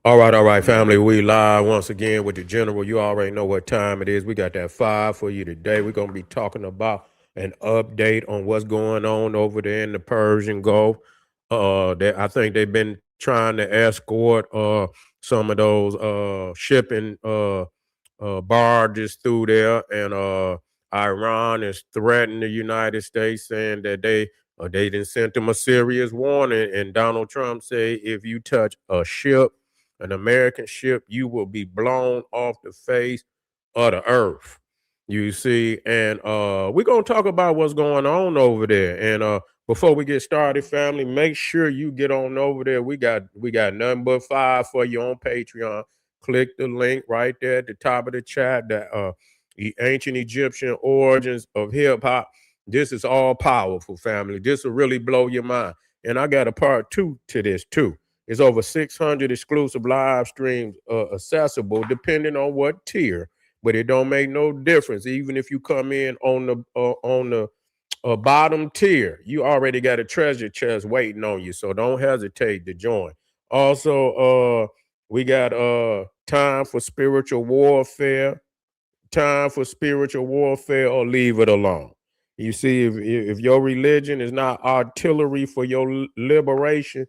All right, family. We live once again with the general. You already know what time it is. We got that five for you today. We're gonna be talking about an update on what's going on over there in the Persian Gulf. That I think they've been trying to escort some of those shipping barges through there, and Iran is threatening the United States, saying that they didn't send them a serious warning. And Donald Trump say if you touch a ship, an American ship, you will be blown off the face of the earth. You see, and we're gonna talk about what's going on over there. And before we get started, family, make sure you get on over there. We got nothing but five for you on Patreon. Click the link right there at the top of the chat. The ancient Egyptian origins of hip hop. This is all powerful, family. This will really blow your mind. And I got a part two to this too. It's over 600 exclusive live streams accessible, depending on what tier. But it don't make no difference. Even if you come in on the bottom tier, you already got a treasure chest waiting on you. So don't hesitate to join. Also, we got time for spiritual warfare. Time for spiritual warfare, or leave it alone. You see, if your religion is not artillery for your liberation,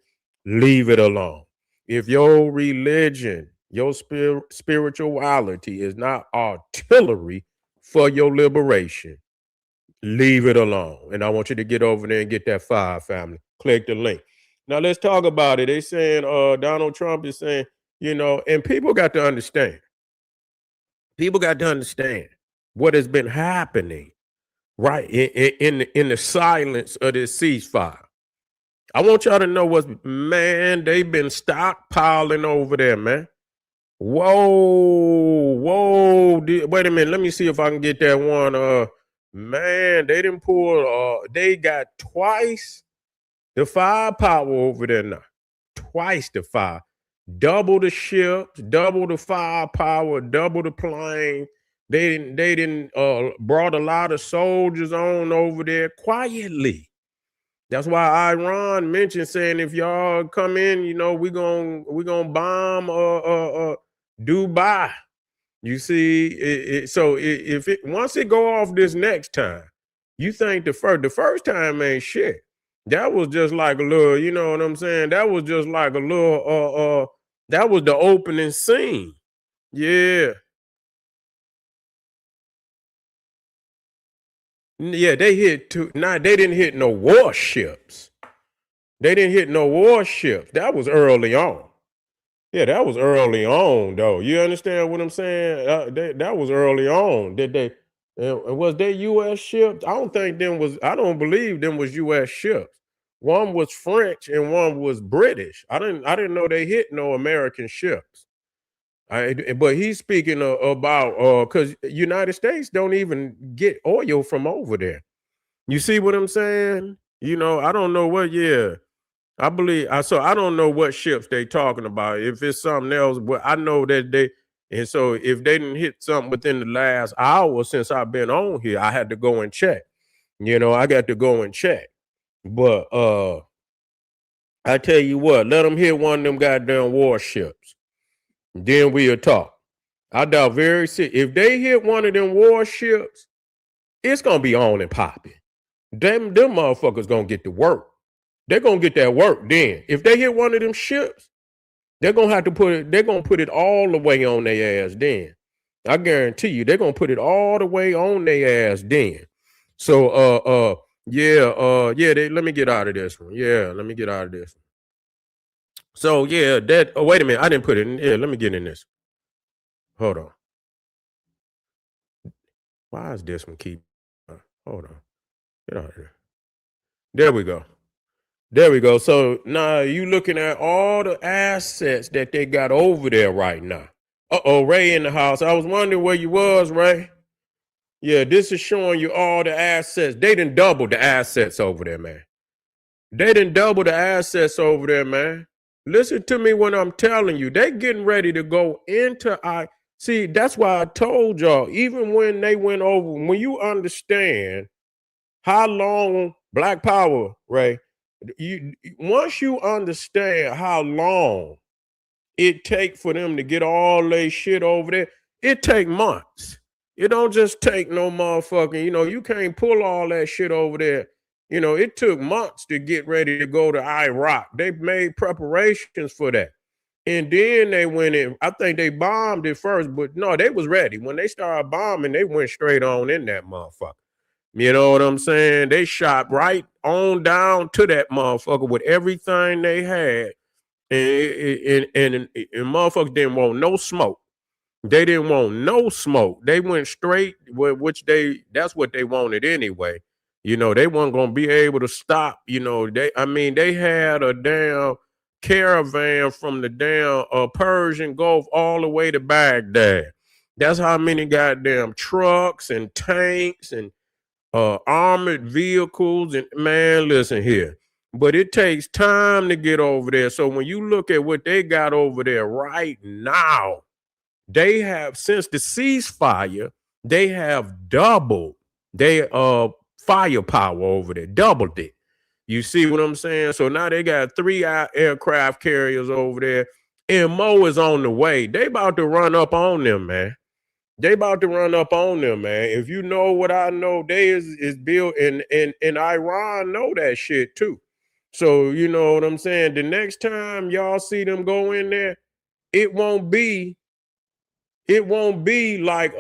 leave it alone. If your religion, your spirituality is not artillery for your liberation, leave it alone. And I want you to get over there and get that five, family. Click the link. Now let's talk about it. They saying Donald Trump is saying, and people got to understand what has been happening, right, in the silence of this ceasefire. I want y'all to know what's, man, they've been stockpiling over there, man. Whoa, wait a minute. Let me see if I can get that one. Man, they didn't pull, they got twice the firepower over there now. Twice the fire. Double the ships, double the firepower, double the plane. They didn't brought a lot of soldiers on over there quietly. That's why Iran mentioned saying if y'all come in, we gonna bomb Dubai. You see, if it once it go off this next time, you think the first time ain't shit. That was just like a little, you know what I'm saying? That was just like a little that was the opening scene. Yeah. Yeah, they hit two. Nah, they didn't hit no warships. They didn't hit no warships. That was early on. Yeah, that was early on, though. You understand what I'm saying? That was early on. Did they? Was they U.S. ships? I don't think them was. I don't believe them was U.S. ships. One was French and one was British. I didn't know they hit no American ships. But he's speaking about because United States don't even get oil from over there. You see what I'm saying? I don't know what. Yeah, I believe. I don't know what ships they talking about. If it's something else, but I know that they. And so if they didn't hit something within the last hour since I've been on here, I had to go and check. I got to go and check. But I tell you what, let them hit one of them goddamn warships. Then we'll talk. I doubt very sick. If they hit one of them warships, it's gonna be on and popping. Them motherfuckers gonna get to work. They're gonna get that work then. If they hit one of them ships, they're gonna have to put it, they're gonna put it all the way on their ass then. I guarantee you, they're gonna put it all the way on their ass then. So let me get out of this one. Yeah, let me get out of this one. So yeah, wait a minute, I didn't put it in. Yeah, let me get in this. Hold on. Why is this one keep? Hold on. Get out of here. There we go. There we go. So now you looking at all the assets that they got over there right now. Ray in the house. I was wondering where you was, Ray. Yeah, this is showing you all the assets. They didn't double the assets over there, man. They didn't double the assets over there, man. Listen to me when I'm telling you. They getting ready to go into see, that's why I told y'all, even when they went over, when you understand how long Black Power, Ray, once you understand how long it take for them to get all their shit over there, it take months. It don't just take no motherfucking, you can't pull all that shit over there. It took months to get ready to go to Iraq. They made preparations for that. And then they went in. I think they bombed it first, but no, they was ready. When they started bombing, they went straight on in that motherfucker. You know what I'm saying? They shot right on down to that motherfucker with everything they had. And motherfuckers didn't want no smoke. They didn't want no smoke. They went straight, that's what they wanted anyway. They weren't gonna be able to stop. They had a damn caravan from the damn Persian Gulf all the way to Baghdad. That's how many goddamn trucks and tanks and armored vehicles. And man, listen here. But it takes time to get over there. So when you look at what they got over there right now, they have, since the ceasefire, they have doubled their firepower over there, doubled it. You see what I'm saying? So now they got 3 aircraft carriers over there, and more is on the way. They about to run up on them, man. They about to run up on them, man. If you know what I know, they is built, and Iran know that shit too. So you know what I'm saying? The next time y'all see them go in there, it won't be like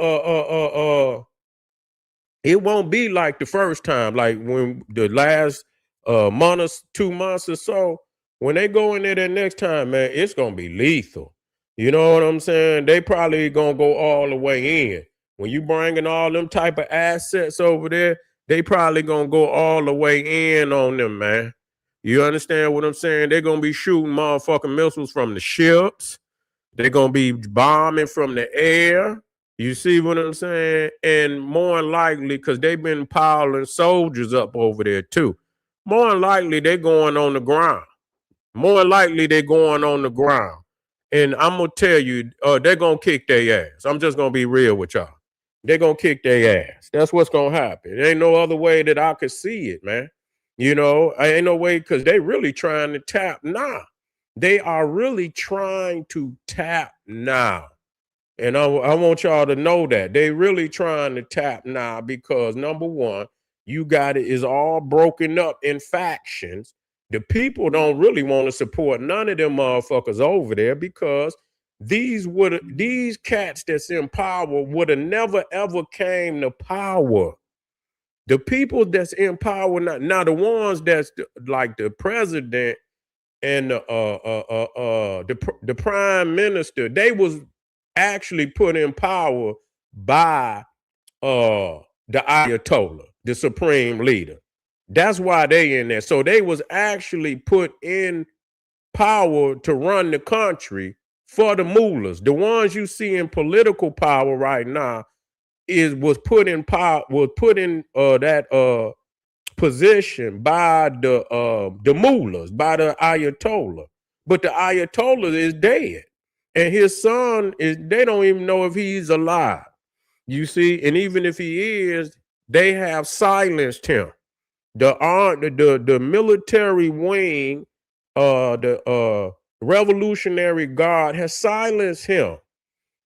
it won't be like the first time, like when the last month or 2 months or so. When they go in there the next time, man, it's gonna be lethal. You know what I'm saying? They probably gonna go all the way in. When you bringing all them type of assets over there, they probably gonna go all the way in on them, man. You understand what I'm saying? They're gonna be shooting motherfucking missiles from the ships. They're gonna be bombing from the air. You see what I'm saying? And more likely, because they've been piling soldiers up over there too. More likely, they're going on the ground. More likely, they're going on the ground. And I'm gonna tell you, they're gonna kick their ass. I'm just gonna be real with y'all. They're gonna kick their ass. That's what's gonna happen. There ain't no other way that I could see it, man. I ain't no way, because they really trying to tap now. They are really trying to tap now. And I want y'all to know that they really trying to tap now, because number one, you got it is all broken up in factions. The people don't really want to support none of them motherfuckers over there, because these cats that's in power would have never ever came to power. The people that's in power now, the ones that's like the president and the prime minister, they was actually put in power by the Ayatollah, the supreme leader. That's why they in there. So they was actually put in power to run the country for the mullahs. The ones you see in political power right now was put in that position by the mullahs, by the Ayatollah. But the Ayatollah is dead. And his son they don't even know if he's alive. You see, and even if he is, they have silenced him. The military wing, the Revolutionary Guard has silenced him.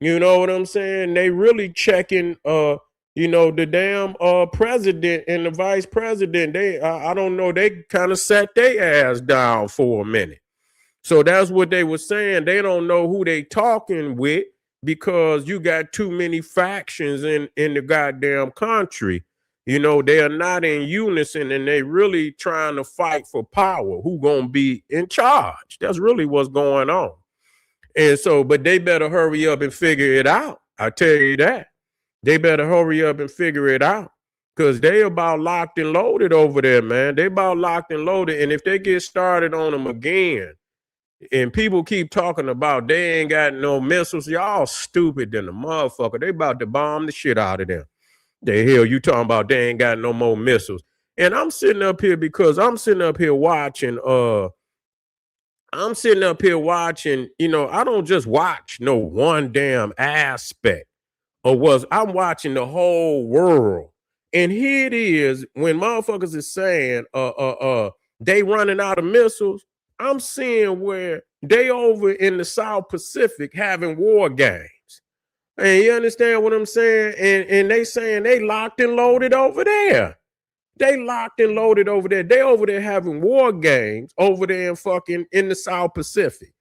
You know what I'm saying? They really checking the damn president and the vice president. I don't know, they kind of sat their ass down for a minute. So that's what they were saying. They don't know who they talking with, because you got too many factions in the goddamn country. They are not in unison, and they really trying to fight for power. Who gonna be in charge? That's really what's going on. And so, but they better hurry up and figure it out. I tell you that. They better hurry up and figure it out, because they about locked and loaded over there, man. They about locked and loaded. And if they get started on them again, and people keep talking about they ain't got no missiles, y'all stupid than a motherfucker. They about to bomb the shit out of them. The hell you talking about they ain't got no more missiles? And I'm sitting up here because I'm sitting up here watching, I don't just watch no one damn aspect of I'm watching the whole world. And here it is, when motherfuckers is saying they running out of missiles, I'm seeing where They over in the South Pacific having war games. And you understand what I'm saying? And they saying they locked and loaded over there. They locked and loaded over there. They over there having war games over there in fucking in the South Pacific.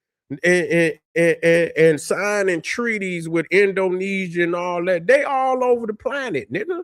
And signing treaties with Indonesia and all that. They all over the planet, nigga.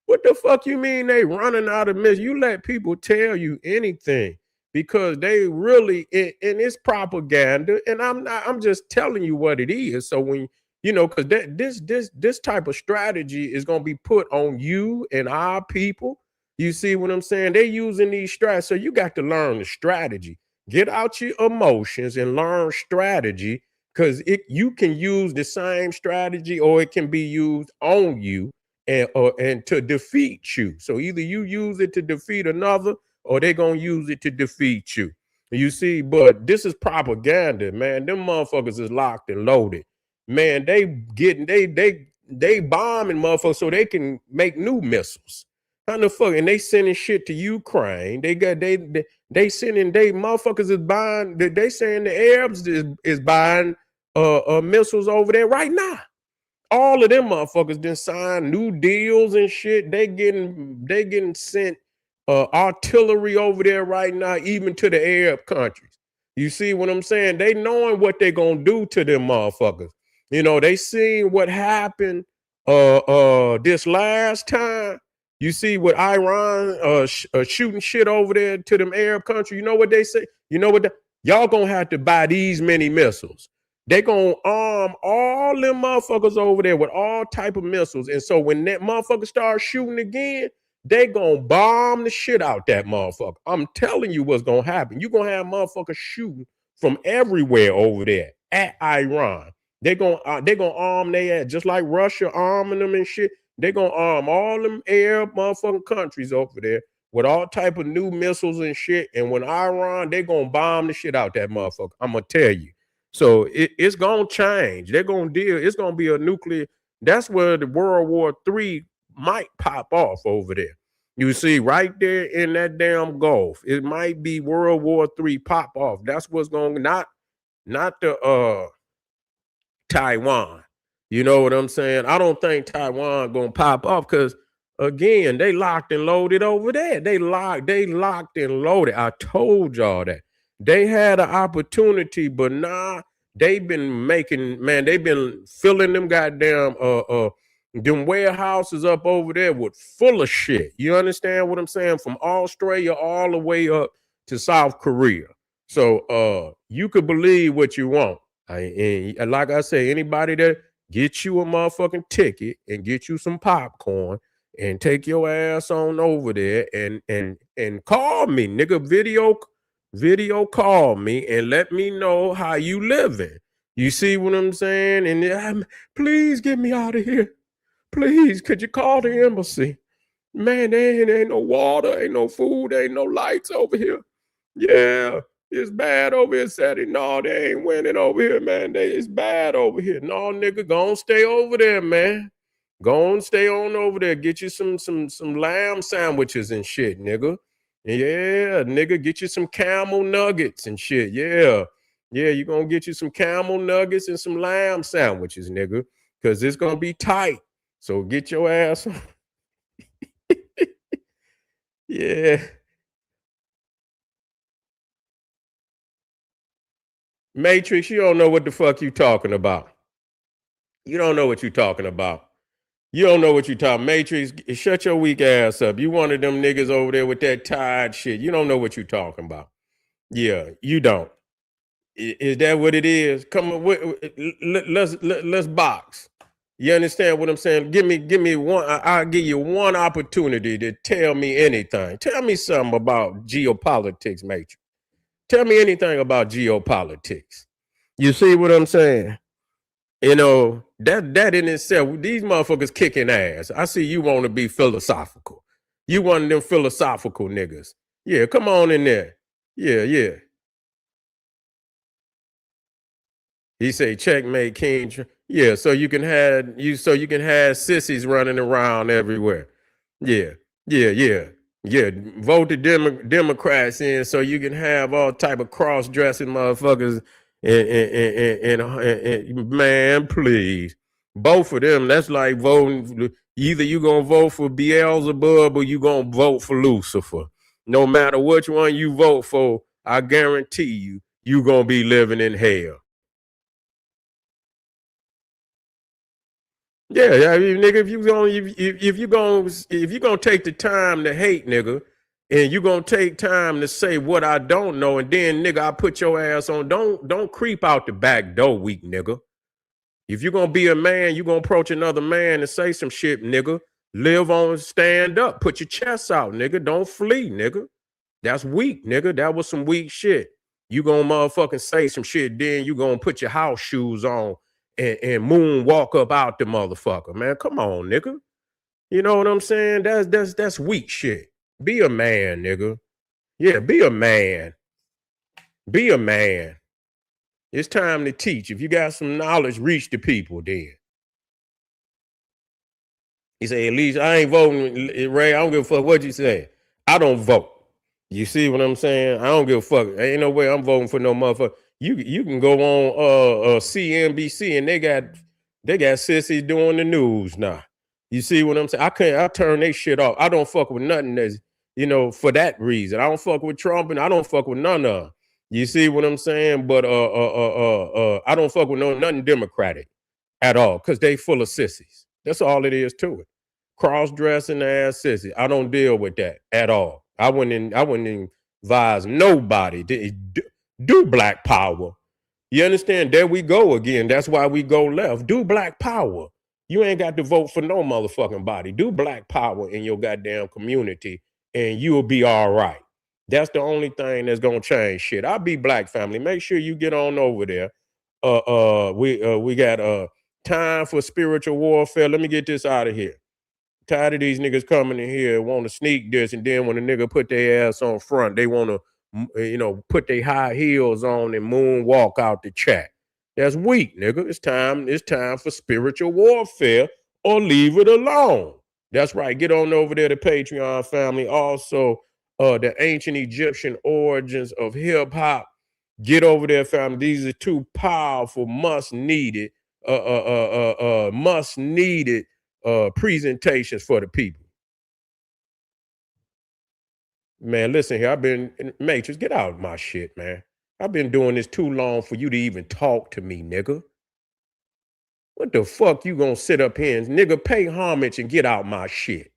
What the fuck you mean they running out of miss? You let people tell you anything because they really and it's propaganda. And I'm just telling you what it is. So when because this type of strategy is gonna be put on you and our people. You see what I'm saying? They're using these strategies. So you got to learn the strategy. Get out your emotions and learn strategy because you can use the same strategy or it can be used on you and to defeat you. So either you use it to defeat another, or they're gonna use it to defeat you. You see, but this is propaganda, man. Them motherfuckers is locked and loaded. Man, they bombing motherfuckers so they can make new missiles. How the fuck? And they sending shit to Ukraine. They sending they motherfuckers is buying. They saying the Arabs is buying missiles over there right now. All of them motherfuckers done signed new deals and shit. They getting sent artillery over there right now, even to the Arab countries. You see what I'm saying? They knowing what they gonna do to them motherfuckers. They seen what happened this last time. You see what Iran shooting shit over there to them Arab countries. You know what they say? You know what? Y'all gonna have to buy these many missiles. They gonna arm all them motherfuckers over there with all type of missiles. And so when that motherfucker starts shooting again, they gonna bomb the shit out that motherfucker. I'm telling you what's gonna happen. You gonna have motherfuckers shooting from everywhere over there at Iran. They gonna arm their ass just like Russia arming them and shit. They gonna arm all them Arab motherfucking countries over there with all type of new missiles and shit. And when Iran, they gonna bomb the shit out that motherfucker. I'm gonna tell you. So it's gonna change. They're gonna deal. It's gonna be a nuclear. That's where the World War III might pop off over there. You see, right there in that damn Gulf, it might be World War III pop off. That's what's going not the Taiwan. You know what I'm saying? I don't think Taiwan gonna pop off because again, they locked and loaded over there. They locked and loaded. I told y'all that. They had an opportunity, but nah, they've been they've been filling them goddamn them warehouses up over there with full of shit. You understand what I'm saying? From Australia all the way up to South Korea. So you could believe what you want. And like I say, anybody that get you a motherfucking ticket and get you some popcorn and take your ass on over there and call me, nigga. Video call me and let me know how you living. You see what I'm saying? And please get me out of here. Please, could you call the embassy? Man, there ain't no water, ain't no food, ain't no lights over here. Yeah, it's bad over here, Saturday. No, they ain't winning over here, man. It's bad over here. No, nigga, go on stay over there, man. Go on stay on over there. Get you some lamb sandwiches and shit, nigga. Yeah, nigga, get you some camel nuggets and shit. Yeah. Yeah, you gonna get you some camel nuggets and some lamb sandwiches, nigga. Cause it's gonna be tight. So get your ass. Yeah. Matrix, you don't know what the fuck you talking about. You don't know what you talking about. You don't know what you talking. Matrix, shut your weak ass up. You one of them niggas over there with that tired shit. You don't know what you talking about. Yeah, you don't. Is that what it is? Come on, let's box. You understand what I'm saying? Give me one. I'll give you one opportunity to tell me anything. Tell me something about geopolitics, Matrix. Tell me anything about geopolitics. You see what I'm saying? That in itself, these motherfuckers kicking ass. I see you want to be philosophical. You one of them philosophical niggas. Yeah, come on in there. Yeah, yeah. He say checkmate king. Yeah, so you can have sissies running around everywhere. Yeah, yeah, yeah, yeah. Vote the Democrats in so you can have all type of cross dressing motherfuckers And man, please. Both of them, that's like voting. Either you gonna vote for Beelzebub or you gonna vote for Lucifer. No matter which one you vote for, I guarantee you gonna be living in hell. Yeah, I mean, nigga, if you gonna take the time to hate, nigga, and you gonna take time to say what I don't know, and then nigga, I put your ass on. Don't creep out the back door, weak nigga. If you're gonna be a man, you gonna approach another man and say some shit, nigga. Live on, stand up, put your chest out, nigga. Don't flee, nigga. That's weak, nigga. That was some weak shit. You gonna motherfucking say some shit, then you gonna put your house shoes on and moon walk up out the motherfucker, man. Come on, nigga. You know what I'm saying? That's weak shit. Be a man, nigga. Yeah, be a man. Be a man. It's time to teach. If you got some knowledge, reach the people then. He said, at least I ain't voting, Ray. I don't give a fuck what you say. I don't vote. You see what I'm saying? I don't give a fuck. Ain't no way I'm voting for no motherfucker. You can go on CNBC and they got sissies doing the news now. You see what I'm saying? I turn they shit off. I don't fuck with nothing that's, for that reason. I don't fuck with Trump and I don't fuck with none of them. You see what I'm saying? But I don't fuck with nothing Democratic at all because they full of sissies. That's all it is to it. Cross-dressing ass sissy. I don't deal with that at all. I wouldn't advise nobody to do black power. You understand? There we go again. That's why we go left. Do black power. You ain't got to vote for no motherfucking body. Do black power in your goddamn community and you'll be all right. That's the only thing that's gonna change shit. I'll be black family. Make sure you get on over there. We got time for spiritual warfare. Let me get this out of here. Tired of these niggas coming in here want to sneak this, and then when a nigga put their ass on front, they want to, put their high heels on and moonwalk out the chat. That's weak, nigga. It's time for spiritual warfare, or leave it alone. That's right. Get on over there to Patreon family. Also, the ancient Egyptian origins of hip hop. Get over there, family. These are two powerful, much needed presentations for the people. Man, listen here. I've been Matrix. Get out of my shit, man. I've been doing this too long for you to even talk to me, nigga. What the fuck you gonna sit up here and nigga pay homage and get out my shit?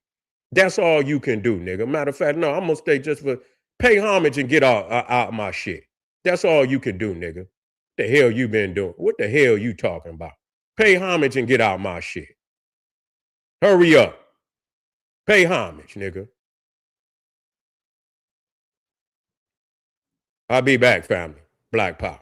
That's all you can do, nigga. Matter of fact, no, I'm gonna stay just for pay homage and get out my shit. That's all you can do, nigga. The hell you been doing? What the hell you talking about? Pay homage and get out my shit. Hurry up. Pay homage, nigga. I'll be back, family. Black Power.